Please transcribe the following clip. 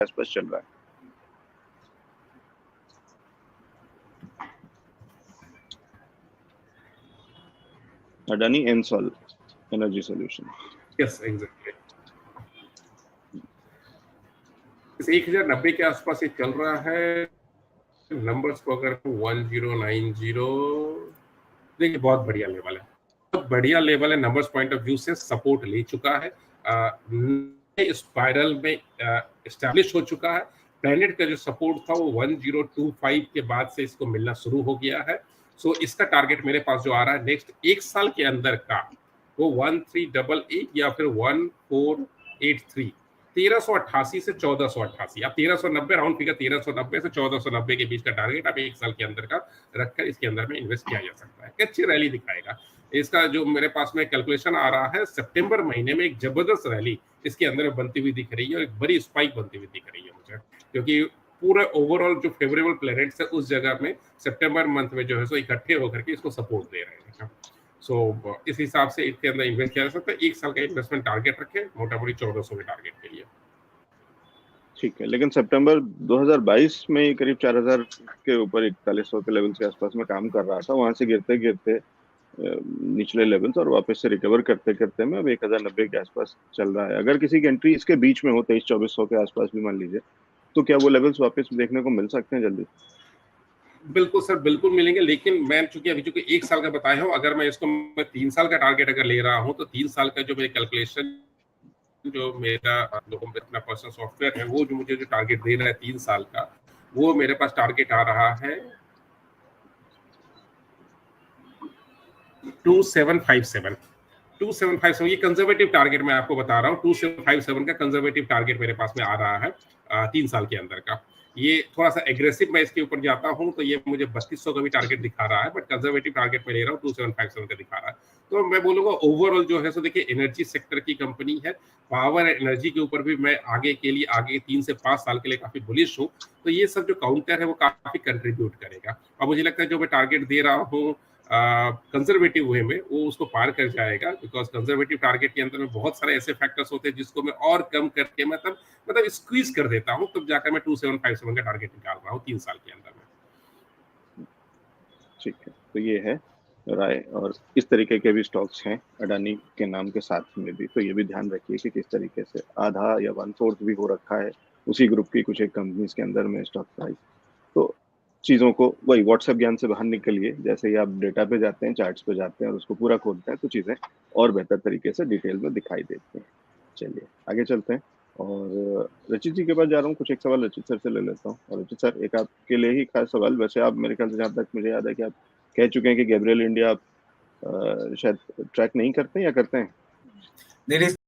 आसपास चल रहा है। Adani ensol energy solution. Yes exactly. 1090 के आसपास ये चल रहा है। नंबर्स को अगर 1090 देखिए बहुत बढ़िया लेवल है, बहुत बढ़िया लेवल है। नंबर्स पॉइंट ऑफ व्यू से सपोर्ट ले चुका है, स्पाइरल में एस्टैब्लिश हो चुका है। प्लैनेट का जो सपोर्ट था वो 1025 के बाद से इसको मिलना शुरू हो गया है। सो इसका टारगेट मेरे पास जो आ रहा है नेक्स्ट एक साल के अंदर का वो 1388 या फिर 1483, 1388 से 1488 या 1390 राउंड फिगर, 1390 से 1490 के बीच का टारगेट आप एक साल के अंदर का रखकर इसके अंदर में इन्वेस्ट किया जा सकता है। अच्छी रैली दिखाएगा। इसका जो मेरे पास में कैलकुलेशन आ रहा है, सितंबर महीने में एक जबरदस्त रैली इसके अंदर में बनती हुई दिख रही है और एक बड़ी स्पाइक बनती हुई दिख रही है मुझे, क्योंकि पूरा ओवरऑल जो फेवरेबल प्लैनेट्स है उस जगह में सितंबर मंथ में जो है सो इकट्ठे होकर के इसको सपोर्ट दे रहे हैं। सो इस हिसाब से इसके अंदर इन्वेस्ट किया जा सकता है। एक साल का इन्वेस्टमेंट टारगेट रखें, मोटा मोटी 1400 के टारगेट के लिए। ठीक है, लेकिन सितंबर 2022 में करीब 4000 के ऊपर 4100 के लेवल्स के आसपास में काम कर रहा था। वहां से गिरते गिरते निचले लेवल्स और वापस से रिकवर करते करते में अब 1090 के आसपास चल रहा है। अगर किसी की एंट्री इसके बीच में हो 23-2400 के आसपास भी मान लीजिए, तो क्या वो लेवल्स वापस देखने को मिल सकते हैं जल्दी? बिल्कुल सर, बिल्कुल मिलेंगे, लेकिन मैं चूंकि एक साल का बताया हूँ, अगर मैं इसको 3 साल का टारगेट अगर ले रहा हूँ तो 3 साल का जो मेरे कैलकुलेशन, जो मेरा अपना पर्सनल सॉफ्टवेयर है, वो जो मुझे जो टारगेट दे रहा है 3 साल का, वो मेरे पास टारगेट आ रहा है 2757। ये कंजर्वेटिव टारगेट मैं आपको बता रहा हूँ। 2757 का कंजर्वेटिव टारगेट मेरे पास में आ रहा है 3 साल के अंदर का। ये थोड़ा सा एग्रेसिव मैं इसके ऊपर जाता हूँ तो ये मुझे 3200 का भी टारगेट दिखा रहा है, बट कंजर्वेटिव टारगेट में ले रहा हूँ 2757 का दिखा रहा है। तो मैं बोलूंगा ओवरऑल जो है सो देखिए एनर्जी सेक्टर की कंपनी है, पावर एनर्जी के ऊपर भी मैं आगे के लिए आगे 3 से 5 साल के लिए काफी बुलिश हूँ। तो ये सब जो काउंटर है वो काफी कंट्रीब्यूट करेगा और मुझे लगता है जो मैं टारगेट दे रहा हूँ कंजर्वेटिव वे में वो उसको पार कर जाएगा, बिकॉज कंजर्वेटिव टारगेट के अंदर में बहुत सारे ऐसे फैक्टर्स होते हैं जिसको मैं और कम करके मतलब स्क्वीज कर देता हूं, तब जाकर मैं 2757 का टारगेट निकाल रहा हूं 3 साल के अंदर में। ठीक है, तो ये है राय। और इस तरीके के भी स्टॉक्स हैं अडानी के नाम के साथ में भी, तो ये भी ध्यान रखिए कि किस तरीके से आधा या 1/4 भी हो रखा है उसी ग्रुप की कुछ एक कंपनीज के अंदर में स्टॉक प्राइस। तो चीज़ों को वही व्हाट्सएप ज्ञान से बाहर निकलिए, जैसे ही आप डेटा पे जाते हैं, चार्ट्स पे जाते हैं और उसको पूरा खोलते हैं तो चीज़ें और बेहतर तरीके से डिटेल में दिखाई देती हैं। चलिए आगे चलते हैं और रचित जी के पास जा रहा हूँ। कुछ एक सवाल रचित सर से ले लेता हूँ। और रचित सर, एक आपके लिए ही खास सवाल। वैसे आप मेरे ख्याल से, जहाँ तक मुझे याद है, कि आप कह चुके हैं कि गैब्रियल इंडिया आप शायद ट्रैक नहीं करते या करते हैं? नहीं,